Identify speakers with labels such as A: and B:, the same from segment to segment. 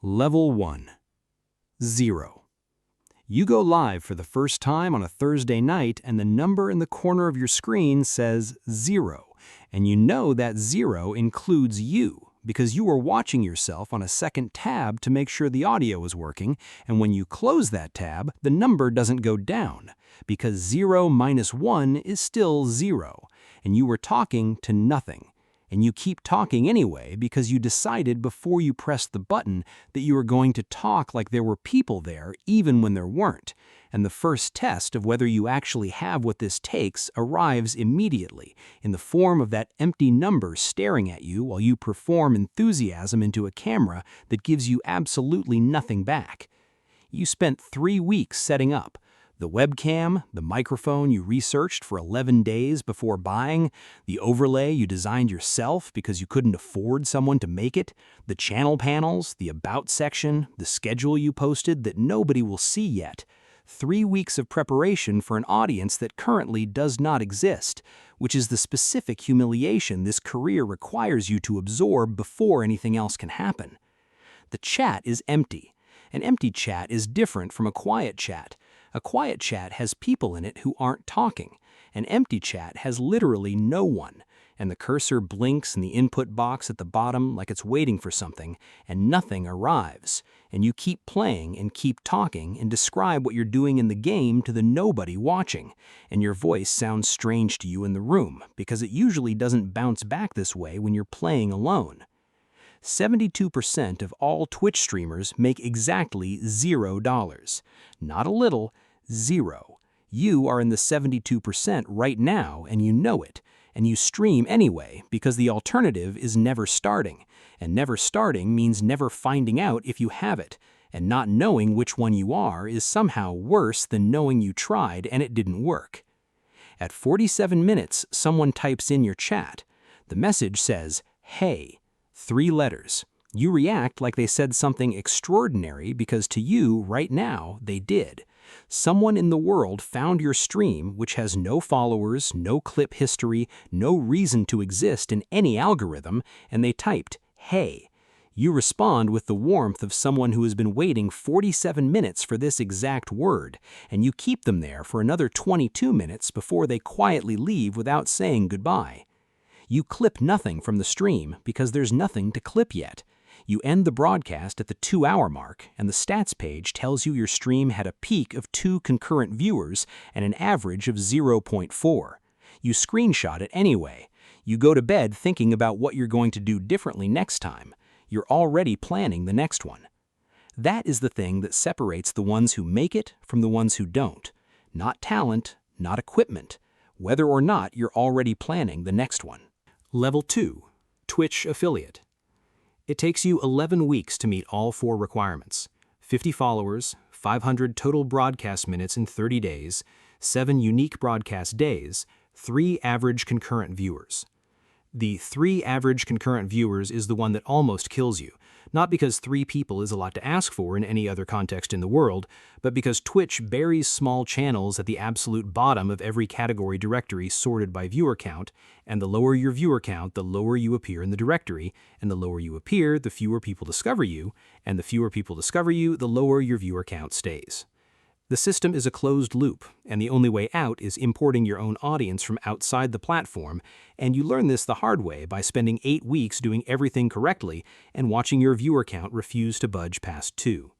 A: Level 1. 0. You go live for the first time on a Thursday night and the number in the corner of your screen says 0, and you know that 0 includes you because you are watching yourself on a second tab to make sure the audio is working, and when you close that tab, the number doesn't go down because 0 minus 1 is still 0, and you were talking to nothing. And you keep talking anyway because you decided before you pressed the button that you were going to talk like there were people there even when there weren't. And the first test of whether you actually have what this takes arrives immediately in the form of that empty number staring at you while you perform enthusiasm into a camera that gives you absolutely nothing back. You spent 3 weeks setting up. The webcam, the microphone you researched for 11 days before buying, the overlay you designed yourself because you couldn't afford someone to make it, the channel panels, the About section, the schedule you posted that nobody will see yet. 3 weeks of preparation for an audience that currently does not exist, which is the specific humiliation this career requires you to absorb before anything else can happen. The chat is empty. An empty chat is different from a quiet chat. A quiet chat has people in it who aren't talking. An empty chat has literally no one, and the cursor blinks in the input box at the bottom like it's waiting for something, and nothing arrives. And you keep playing and keep talking and describe what you're doing in the game to the nobody watching, and your voice sounds strange to you in the room because it usually doesn't bounce back this way when you're playing alone. 72% of all Twitch streamers make exactly $0. Not a little, 0. You are in the 72% right now and you know it, and you stream anyway because the alternative is never starting, and never starting means never finding out if you have it, and not knowing which one you are is somehow worse than knowing you tried and it didn't work. At 47 minutes, someone types in your chat. The message says, "Hey." 3 letters. You react like they said something extraordinary because to you, right now, they did. Someone in the world found your stream, which has no followers, no clip history, no reason to exist in any algorithm, and they typed, "Hey." You respond with the warmth of someone who has been waiting 47 minutes for this exact word, and you keep them there for another 22 minutes before they quietly leave without saying goodbye. You clip nothing from the stream because there's nothing to clip yet. You end the broadcast at the 2-hour mark, and the stats page tells you your stream had a peak of 2 concurrent viewers and an average of 0.4. You screenshot it anyway. You go to bed thinking about what you're going to do differently next time. You're already planning the next one. That is the thing that separates the ones who make it from the ones who don't. Not talent, not equipment. Whether or not you're already planning the next one. Level 2. Twitch Affiliate. It takes you 11 weeks to meet all 4 requirements. 50 followers, 500 total broadcast minutes in 30 days, 7 unique broadcast days, 3 average concurrent viewers. The 3 average concurrent viewers is the one that almost kills you, not because 3 people is a lot to ask for in any other context in the world, but because Twitch buries small channels at the absolute bottom of every category directory sorted by viewer count, and the lower your viewer count, the lower you appear in the directory, and the lower you appear, the fewer people discover you, and the fewer people discover you, the lower your viewer count stays. The system is a closed loop, and the only way out is importing your own audience from outside the platform, and you learn this the hard way by spending 8 weeks doing everything correctly and watching your viewer count refuse to budge past 2.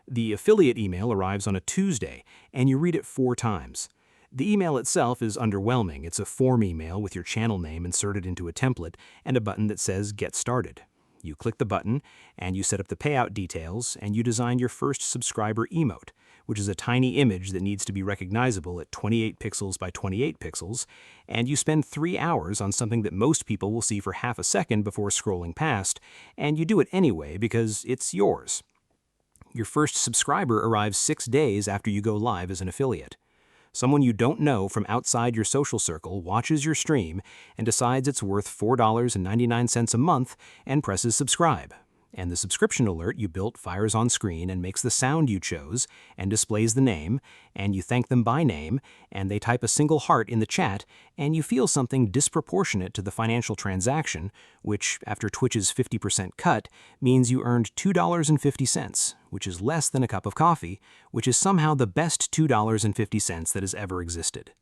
A: The affiliate email arrives on a Tuesday, and you read it 4 times. The email itself is underwhelming. It's a form email with your channel name inserted into a template and a button that says Get Started. You click the button, and you set up the payout details, and you design your first subscriber emote, which is a tiny image that needs to be recognizable at 28 pixels by 28 pixels, and you spend 3 hours on something that most people will see for half a second before scrolling past, and you do it anyway because it's yours. Your first subscriber arrives 6 days after you go live as an affiliate. Someone you don't know from outside your social circle watches your stream and decides it's worth $4.99 a month and presses subscribe. And the subscription alert you built fires on screen and makes the sound you chose and displays the name, and you thank them by name, and they type a single heart in the chat, and you feel something disproportionate to the financial transaction, which, after Twitch's 50% cut, means you earned $2.50, which is less than a cup of coffee, which is somehow the best $2.50 that has ever existed.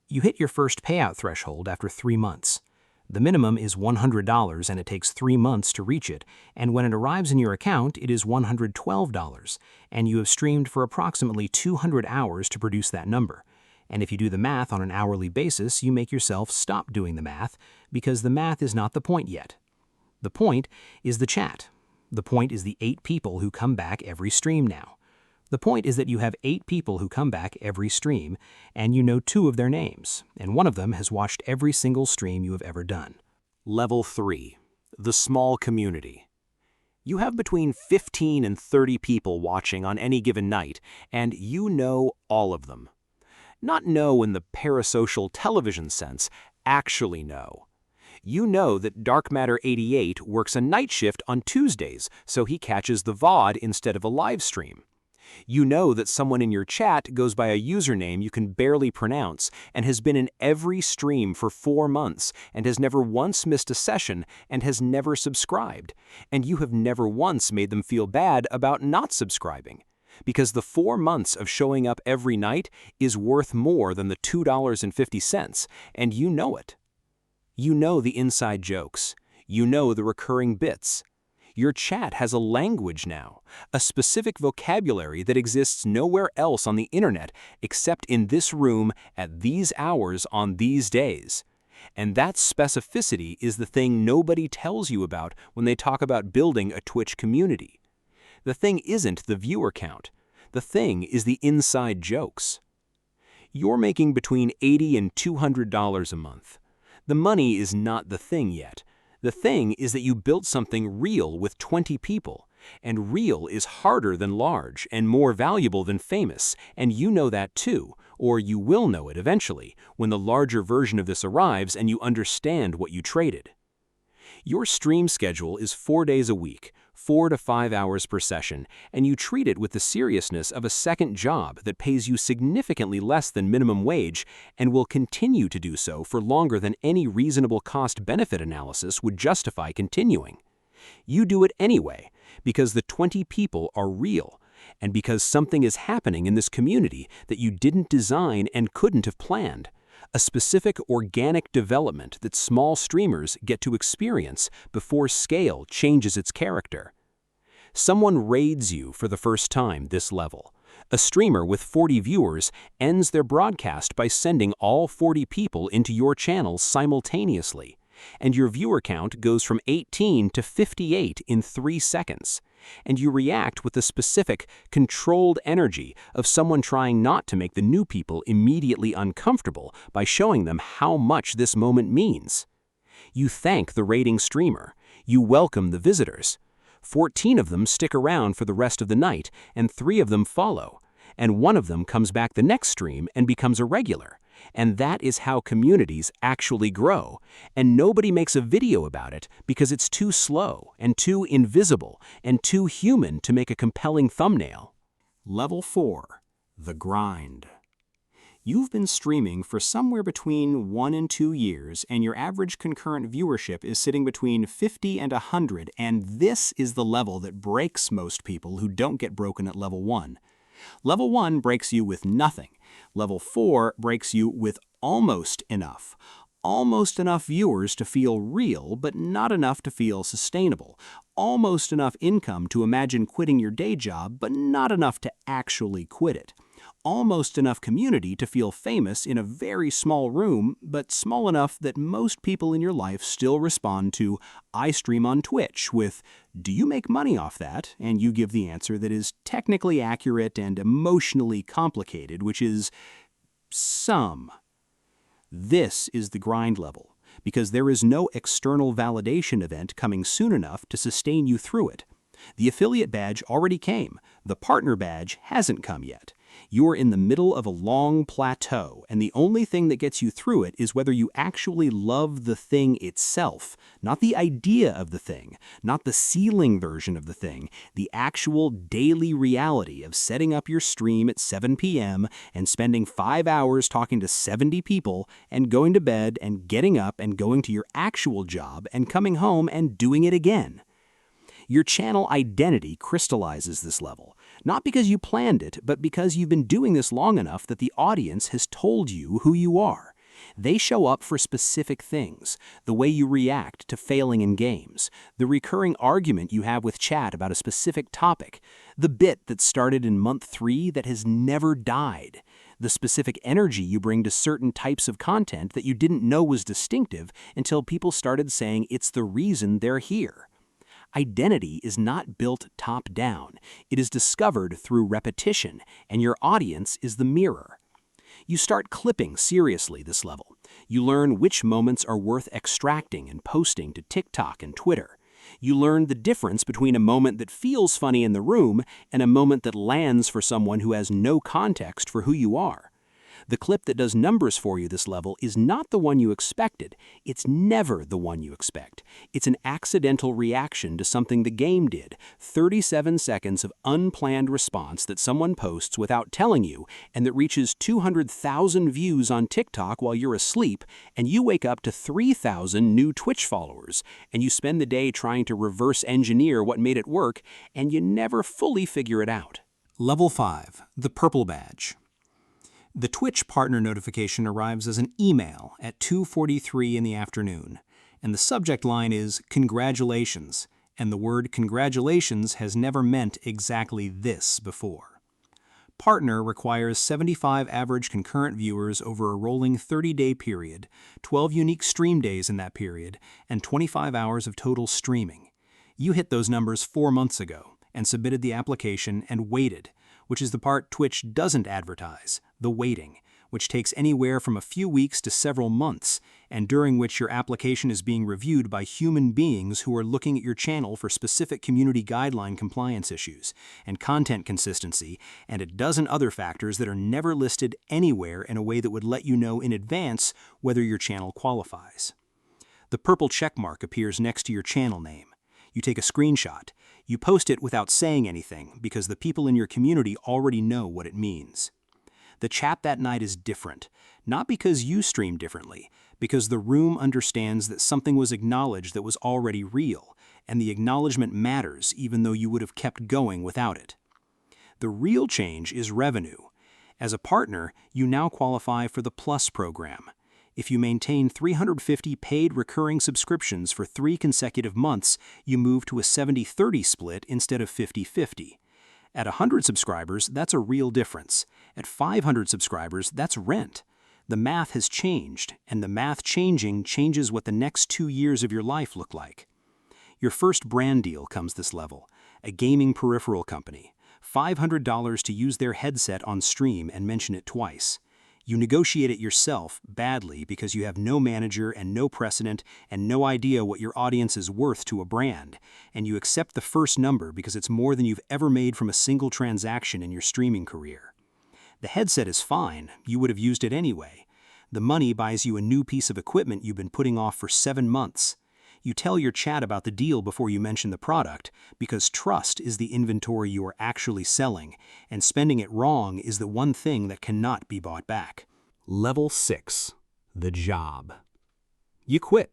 A: You hit your first payout threshold after 3 months. The minimum is $100 and it takes 3 months to reach it, and when it arrives in your account, it is $112, and you have streamed for approximately 200 hours to produce that number. And if you do the math on an hourly basis, you make yourself stop doing the math, because the math is not the point yet. The point is the chat. The point is the 8 people who come back every stream now. The point is that you have 8 people who come back every stream, and you know 2 of their names, and one of them has watched every single stream you have ever done.
B: Level 3. The small community. You have between 15 and 30 people watching on any given night, and you know all of them. Not know in the parasocial television sense, actually know. You know that Dark Matter 88 works a night shift on Tuesdays, so he catches the VOD instead of a live stream. You know that someone in your chat goes by a username you can barely pronounce and has been in every stream for 4 months and has never once missed a session and has never subscribed, and you have never once made them feel bad about not subscribing, because the 4 months of showing up every night is worth more than the $2.50, and you know it. You know the inside jokes. You know the recurring bits. Your chat has a language now, a specific vocabulary that exists nowhere else on the internet except in this room at these hours on these days. And that specificity is the thing nobody tells you about when they talk about building a Twitch community. The thing isn't the viewer count. The thing is the inside jokes. You're making between $80 and $200 a month. The money is not the thing yet. The thing is that you built something real with 20 people, and real is harder than large and more valuable than famous, and you know that too, or you will know it eventually when the larger version of this arrives and you understand what you traded. Your stream schedule is 4 days a week, 4 to 5 hours per session, and you treat it with the seriousness of a second job that pays you significantly less than minimum wage and will continue to do so for longer than any reasonable cost-benefit analysis would justify continuing. You do it anyway because the 20 people are real, and because something is happening in this community that you didn't design and couldn't have planned. A specific organic development that small streamers get to experience before scale changes its character. Someone raids you for the first time this level. A streamer with 40 viewers ends their broadcast by sending all 40 people into your channel simultaneously, and your viewer count goes from 18 to 58 in 3 seconds. And you react with the specific, controlled energy of someone trying not to make the new people immediately uncomfortable by showing them how much this moment means. You thank the raiding streamer. You welcome the visitors. 14 of them stick around for the rest of the night, and 3 of them follow. And 1 of them comes back the next stream and becomes a regular. And that is how communities actually grow, and nobody makes a video about it because it's too slow and too invisible and too human to make a compelling thumbnail.
A: Level 4. The grind. You've been streaming for somewhere between 1 and 2 years, and your average concurrent viewership is sitting between 50 and 100, and this is the level that breaks most people who don't get broken at level 1. Level 1 breaks you with nothing. Level 4 breaks you with almost enough. Almost enough viewers to feel real, but not enough to feel sustainable. Almost enough income to imagine quitting your day job, but not enough to actually quit it. Almost enough community to feel famous in a very small room, but small enough that most people in your life still respond to "I stream on Twitch" with "Do you make money off that?" and you give the answer that is technically accurate and emotionally complicated, which is some. This is the grind level, because there is no external validation event coming soon enough to sustain you through it. The affiliate badge already came. The partner badge hasn't come yet. You're in the middle of a long plateau, and the only thing that gets you through it is whether you actually love the thing itself, not the idea of the thing, not the ceiling version of the thing, the actual daily reality of setting up your stream at 7 p.m. and spending 5 hours talking to 70 people and going to bed and getting up and going to your actual job and coming home and doing it again. Your channel identity crystallizes this level, not because you planned it, but because you've been doing this long enough that the audience has told you who you are. They show up for specific things, the way you react to failing in games, the recurring argument you have with chat about a specific topic, the bit that started in month 3 that has never died, the specific energy you bring to certain types of content that you didn't know was distinctive until people started saying it's the reason they're here. Identity is not built top-down. It is discovered through repetition, and your audience is the mirror. You start clipping seriously this level. You learn which moments are worth extracting and posting to TikTok and Twitter. You learn the difference between a moment that feels funny in the room and a moment that lands for someone who has no context for who you are. The clip that does numbers for you this level is not the one you expected. It's never the one you expect. It's an accidental reaction to something the game did, 37 seconds of unplanned response that someone posts without telling you and that reaches 200,000 views on TikTok while you're asleep, and you wake up to 3,000 new Twitch followers, and you spend the day trying to reverse engineer what made it work, and you never fully figure it out. Level 5, the purple badge. The Twitch partner notification arrives as an email at 2:43 in the afternoon, and the subject line is "Congratulations," and the word "congratulations" has never meant exactly this before. Partner requires 75 average concurrent viewers over a rolling 30-day period, 12 unique stream days in that period, and 25 hours of total streaming. You hit those numbers 4 months ago and submitted the application and waited, which is the part Twitch doesn't advertise, the waiting, which takes anywhere from a few weeks to several months, and during which your application is being reviewed by human beings who are looking at your channel for specific community guideline compliance issues, and content consistency, and a dozen other factors that are never listed anywhere in a way that would let you know in advance whether your channel qualifies. The purple checkmark appears next to your channel name. You take a screenshot. You post it without saying anything because the people in your community already know what it means. The chat that night is different, not because you stream differently, because the room understands that something was acknowledged that was already real, and the acknowledgement matters even though you would have kept going without it. The real change is revenue. As a partner, you now qualify for the Plus program. If you maintain 350 paid recurring subscriptions for 3 consecutive months, you move to a 70-30 split instead of 50-50. At 100 subscribers, that's a real difference. At 500 subscribers, that's rent. The math has changed, and the math changing changes what the next 2 years of your life look like. Your first brand deal comes this level, a gaming peripheral company, $500 to use their headset on stream and mention it twice. You negotiate it yourself badly because you have no manager and no precedent and no idea what your audience is worth to a brand, and you accept the first number because it's more than you've ever made from a single transaction in your streaming career. The headset is fine, you would have used it anyway. The money buys you a new piece of equipment you've been putting off for 7 months. You tell your chat about the deal before you mention the product because trust is the inventory you are actually selling, and spending it wrong is the one thing that cannot be bought back. Level 6. The job. You quit.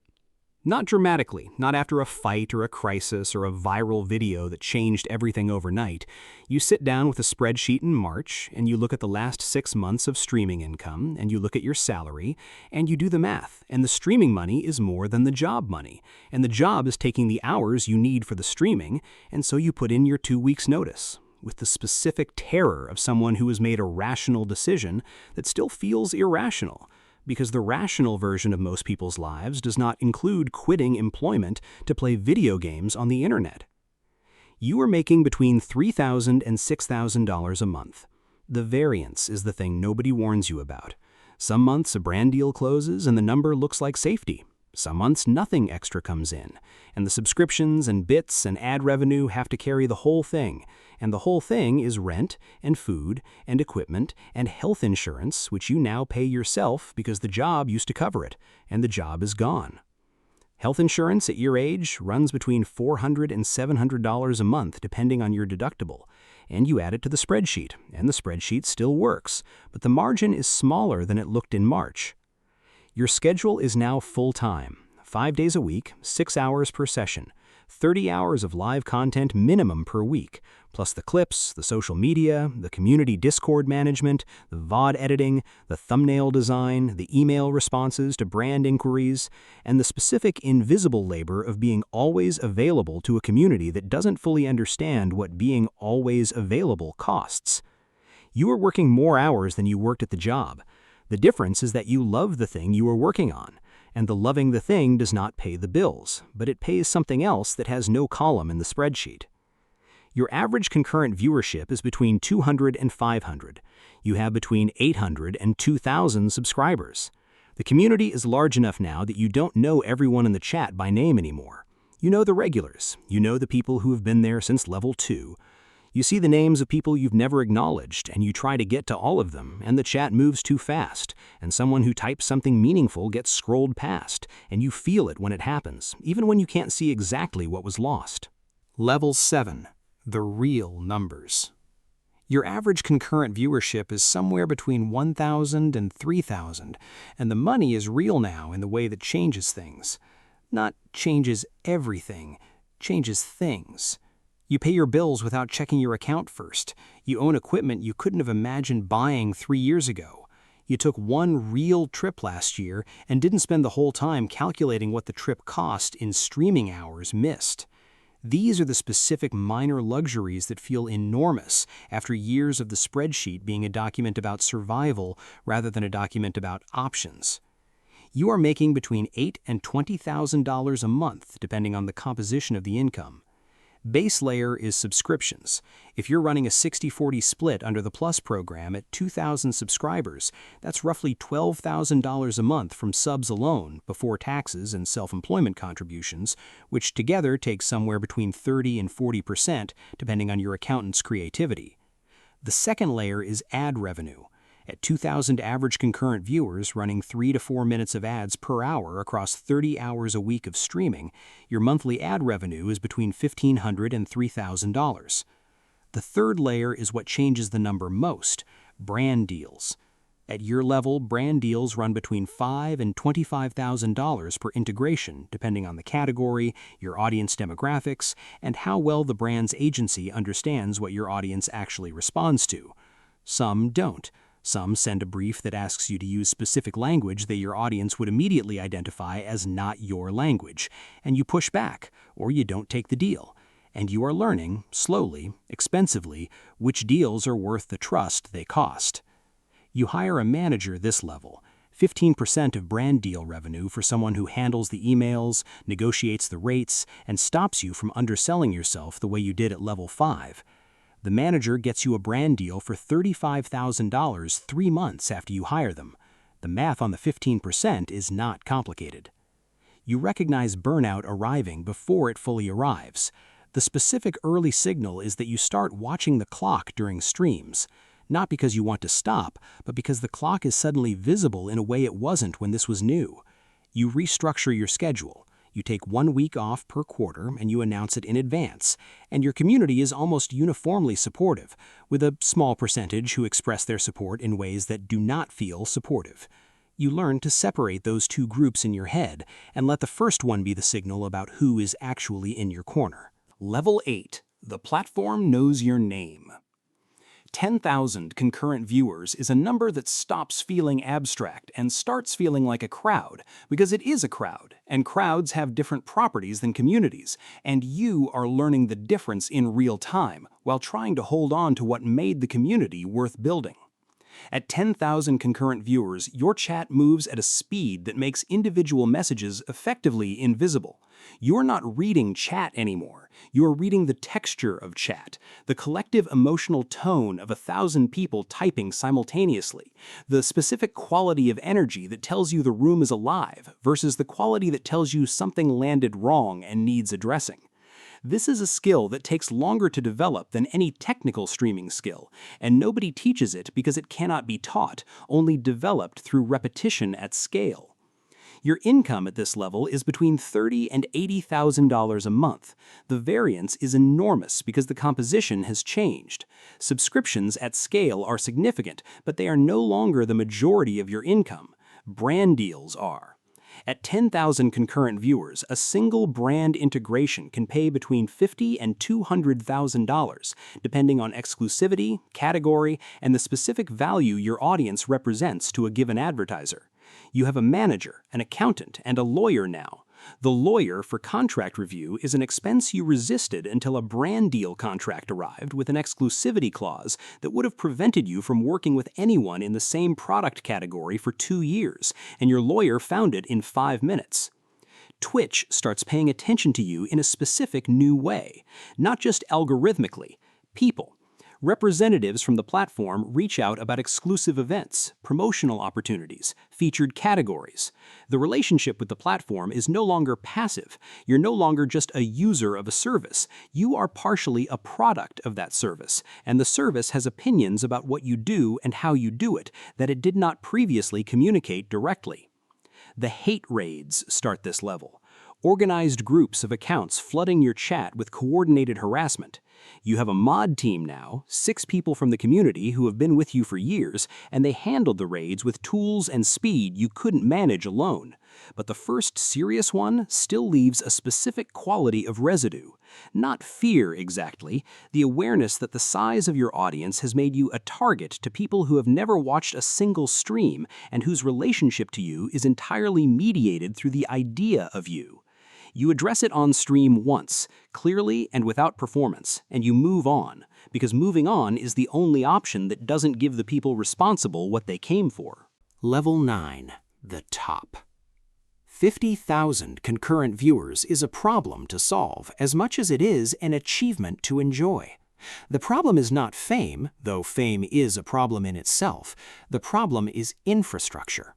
A: Not dramatically, not after a fight or a crisis or a viral video that changed everything overnight. You sit down with a spreadsheet in March, and you look at the last 6 months of streaming income, and you look at your salary, and you do the math, and the streaming money is more than the job money, and the job is taking the hours you need for the streaming, and so you put in your 2 weeks' notice, with the specific terror of someone who has made a rational decision that still feels irrational, because the rational version of most people's lives does not include quitting employment to play video games on the internet. You are making between $3,000 and $6,000 a month. The variance is the thing nobody warns you about. Some months a brand deal closes and the number looks like safety. Some months nothing extra comes in, and the subscriptions and bits and ad revenue have to carry the whole thing, and the whole thing is rent and food and equipment and health insurance, which you now pay yourself because the job used to cover it, and the job is gone. Health insurance at your age runs between $400 and $700 a month depending on your deductible, and you add it to the spreadsheet, and the spreadsheet still works, but the margin is smaller than it looked in March. Your schedule is now full-time, 5 days a week, 6 hours per session, 30 hours of live content minimum per week, plus the clips, the social media, the community Discord management, the VOD editing, the thumbnail design, the email responses to brand inquiries, and the specific invisible labor of being always available to a community that doesn't fully understand what being always available costs. You are working more hours than you worked at the job. The difference is that you love the thing you are working on, and the loving the thing does not pay the bills, but it pays something else that has no column in the spreadsheet. Your average concurrent viewership is between 200 and 500. You have between 800 and 2,000 subscribers. The community is large enough now that you don't know everyone in the chat by name anymore. You know the regulars. You know the people who have been there since level 2. You see the names of people you've never acknowledged, and you try to get to all of them, and the chat moves too fast, and someone who types something meaningful gets scrolled past, and you feel it when it happens, even when you can't see exactly what was lost. Level 7. The real numbers. Your average concurrent viewership is somewhere between 1,000 and 3,000, and the money is real now in the way that changes things. Not changes everything, changes things. You pay your bills without checking your account first. You own equipment you couldn't have imagined buying 3 years ago. You took one real trip last year and didn't spend the whole time calculating what the trip cost in streaming hours missed. These are the specific minor luxuries that feel enormous after years of the spreadsheet being a document about survival rather than a document about options. You are making between $8,000 and $20,000 a month depending on the composition of the income. Base layer is subscriptions. If you're running a 60-40 split under the Plus program at 2,000 subscribers, that's roughly $12,000 a month from subs alone before taxes and self-employment contributions, which together take somewhere between 30% and 40% depending on your accountant's creativity. The second layer is ad revenue. At 2,000 average concurrent viewers running 3 to 4 minutes of ads per hour across 30 hours a week of streaming, your monthly ad revenue is between $1,500 and $3,000. The third layer is what changes the number most, brand deals. At your level, brand deals run between $5,000 and $25,000 per integration, depending on the category, your audience demographics, and how well the brand's agency understands what your audience actually responds to. Some don't. Some send a brief that asks you to use specific language that your audience would immediately identify as not your language, and you push back, or you don't take the deal. And you are learning, slowly, expensively, which deals are worth the trust they cost. You hire a manager this level, 15% of brand deal revenue for someone who handles the emails, negotiates the rates, and stops you from underselling yourself the way you did at level 5. The manager gets you a brand deal for $35,000 3 months after you hire them. The math on the 15% is not complicated. You recognize burnout arriving before it fully arrives. The specific early signal is that you start watching the clock during streams, not because you want to stop, but because the clock is suddenly visible in a way it wasn't when this was new. You restructure your schedule. You take 1 week off per quarter and you announce it in advance, and your community is almost uniformly supportive, with a small percentage who express their support in ways that do not feel supportive. You learn to separate those two groups in your head and let the first one be the signal about who is actually in your corner. Level 8. The platform knows your name. 10,000 concurrent viewers is a number that stops feeling abstract and starts feeling like a crowd, because it is a crowd, and crowds have different properties than communities, and you are learning the difference in real time while trying to hold on to what made the community worth building. At 10,000 concurrent viewers, your chat moves at a speed that makes individual messages effectively invisible. You're not reading chat anymore. You're reading the texture of chat, the collective emotional tone of 1,000 people typing simultaneously, the specific quality of energy that tells you the room is alive versus the quality that tells you something landed wrong and needs addressing. This is a skill that takes longer to develop than any technical streaming skill, and nobody teaches it because it cannot be taught, only developed through repetition at scale. Your income at this level is between $30,000 and $80,000 a month. The variance is enormous because the composition has changed. Subscriptions at scale are significant, but they are no longer the majority of your income. Brand deals are. At 10,000 concurrent viewers, a single brand integration can pay between $50,000 and $200,000, depending on exclusivity, category, and the specific value your audience represents to a given advertiser. You have a manager, an accountant, and a lawyer now. The lawyer for contract review is an expense you resisted until a brand deal contract arrived with an exclusivity clause that would have prevented you from working with anyone in the same product category for 2 years, and your lawyer found it in 5 minutes. Twitch starts paying attention to you in a specific new way, not just algorithmically. People. Representatives from the platform reach out about exclusive events, promotional opportunities, featured categories. The relationship with the platform is no longer passive. You're no longer just a user of a service. You are partially a product of that service, and the service has opinions about what you do and how you do it that it did not previously communicate directly. The hate raids start this level. Organized groups of accounts flooding your chat with coordinated harassment. You have a mod team now, 6 people from the community who have been with you for years, and they handled the raids with tools and speed you couldn't manage alone. But the first serious one still leaves a specific quality of residue. Not fear exactly, the awareness that the size of your audience has made you a target to people who have never watched a single stream and whose relationship to you is entirely mediated through the idea of you. You address it on stream once, clearly and without performance, and you move on, because moving on is the only option that doesn't give the people responsible what they came for.
B: Level 9. The top. 50,000 concurrent viewers is a problem to solve as much as it is an achievement to enjoy. The problem is not fame, though fame is a problem in itself. The problem is infrastructure.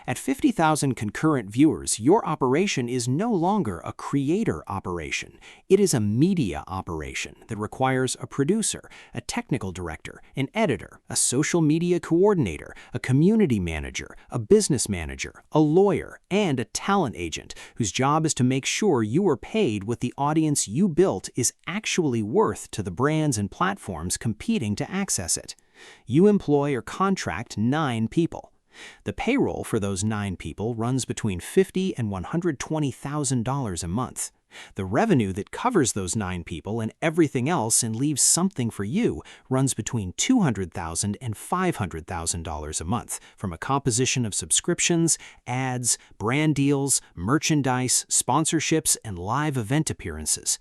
B: At 50,000 concurrent viewers, your operation is no longer a creator operation. It is a media operation that requires a producer, a technical director, an editor, a social media coordinator, a community manager, a business manager, a lawyer, and a talent agent whose job is to make sure you are paid what the audience you built is actually worth to the brands and platforms competing to access it. You employ or contract 9 people. The payroll for those 9 people runs between $50,000 and $120,000 a month. The revenue that covers those 9 people and everything else and leaves something for you runs between $200,000 and $500,000 a month from a composition of subscriptions, ads, brand deals, merchandise, sponsorships, and live event appearances.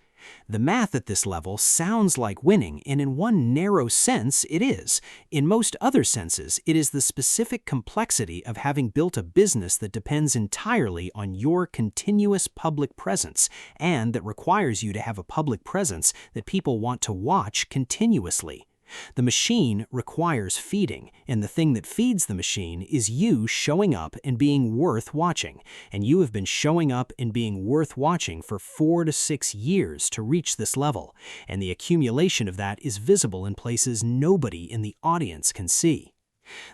B: The math at this level sounds like winning, and in one narrow sense it is. In most other senses, it is the specific complexity of having built a business that depends entirely on your continuous public presence, and that requires you to have a public presence that people want to watch continuously. The machine requires feeding, and the thing that feeds the machine is you showing up and being worth watching, and you have been showing up and being worth watching for 4 to 6 years to reach this level, and the accumulation of that is visible in places nobody in the audience can see.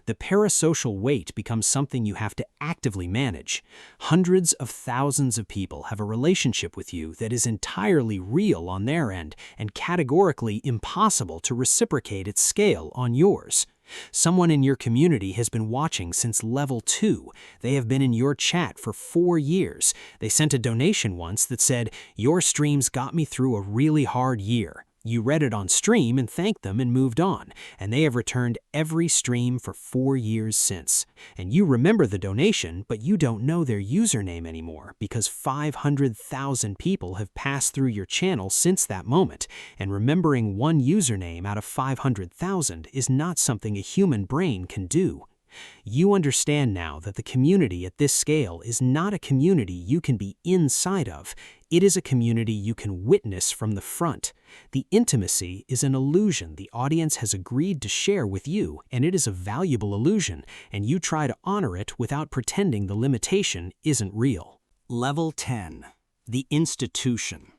B: The parasocial weight becomes something you have to actively manage. Hundreds of thousands of people have a relationship with you that is entirely real on their end and categorically impossible to reciprocate at scale on yours. Someone in your community has been watching since level 2. They have been in your chat for 4 years. They sent a donation once that said, "Your streams got me through a really hard year."
C: You read it on stream and thanked them and moved on, and they have returned every stream for 4 years since. And you remember the donation, but you don't know their username anymore because 500,000 people have passed through your channel since that moment, and remembering one username out of 500,000 is not something a human brain can do. You understand now that the community at this scale is not a community you can be inside of. It is a community you can witness from the front. The intimacy is an illusion the audience has agreed to share with you, and it is a valuable illusion, and you try to honor it without pretending the limitation isn't real.
A: Level 10. The institution.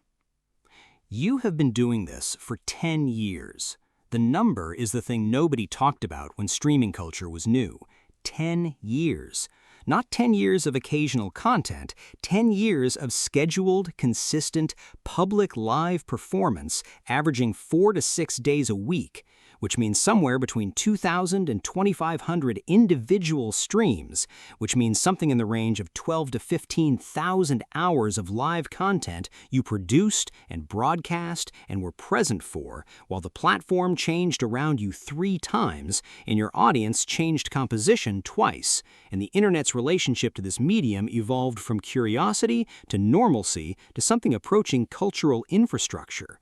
A: You have been doing this for 10 years. The number is the thing nobody talked about when streaming culture was new. 10 years. Not 10 years of occasional content, 10 years of scheduled, consistent, public live performance averaging 4 to 6 days a week, which means somewhere between 2,000 and 2,500 individual streams, which means something in the range of 12 to 15,000 hours of live content you produced and broadcast and were present for, while the platform changed around you 3 times and your audience changed composition twice, and the internet's relationship to this medium evolved from curiosity to normalcy to something approaching cultural infrastructure.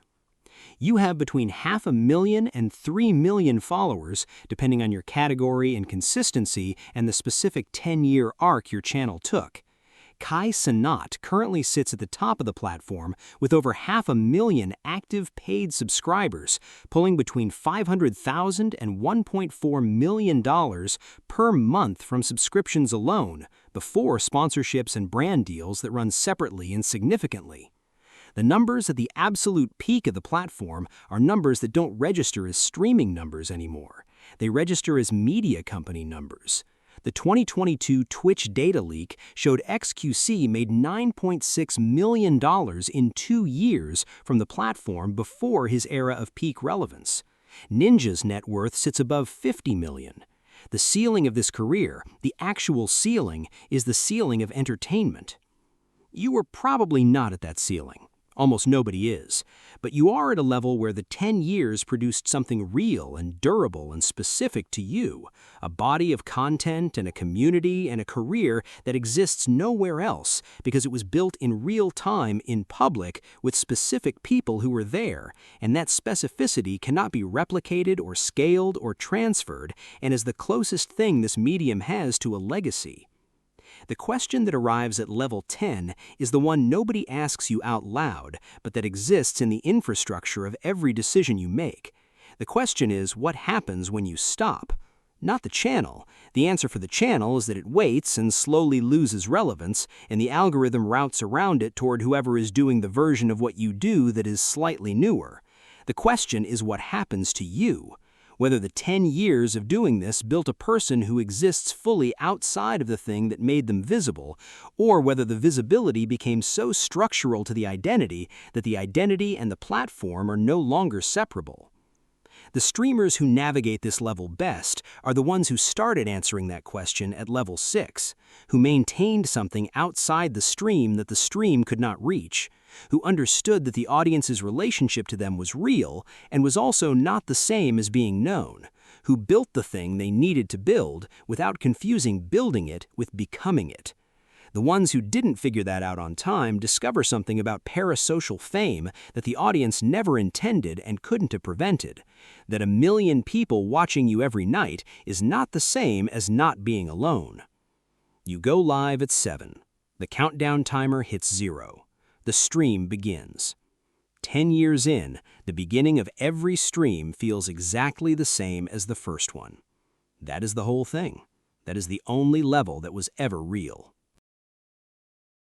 A: You have between 500,000 and 3 million followers, depending on your category and consistency and the specific 10-year arc your channel took. Kai Cenat currently sits at the top of the platform with over 500,000 active paid subscribers, pulling between $500,000 and $1.4 million per month from subscriptions alone, before sponsorships and brand deals that run separately and significantly. The numbers at the absolute peak of the platform are numbers that don't register as streaming numbers anymore. They register as media company numbers. The 2022 Twitch data leak showed XQC made $9.6 million in 2 years from the platform before his era of peak relevance. Ninja's net worth sits above $50 million. The ceiling of this career, the actual ceiling, is the ceiling of entertainment. You were probably not at that ceiling. Almost nobody is. But you are at a level where the 10 years produced something real and durable and specific to you, a body of content and a community and a career that exists nowhere else because it was built in real time in public with specific people who were there, and that specificity cannot be replicated or scaled or transferred and is the closest thing this medium has to a legacy. The question that arrives at level 10 is the one nobody asks you out loud, but that exists in the infrastructure of every decision you make. The question is, what happens when you stop? Not the channel. The answer for the channel is that it waits and slowly loses relevance, and the algorithm routes around it toward whoever is doing the version of what you do that is slightly newer. The question is what happens to you. Whether the 10 years of doing this built a person who exists fully outside of the thing that made them visible, or whether the visibility became so structural to the identity that the identity and the platform are no longer separable. The streamers who navigate this level best are the ones who started answering that question at level 6, who maintained something outside the stream that the stream could not reach, who understood that the audience's relationship to them was real and was also not the same as being known, who built the thing they needed to build without confusing building it with becoming it. The ones who didn't figure that out on time discover something about parasocial fame that the audience never intended and couldn't have prevented, that 1 million people watching you every night is not the same as not being alone. You go live at 7. The countdown timer hits 0. The stream begins. 10 years in, the beginning of every stream feels exactly the same as the first one. That is the whole thing. That is the only level that was ever real.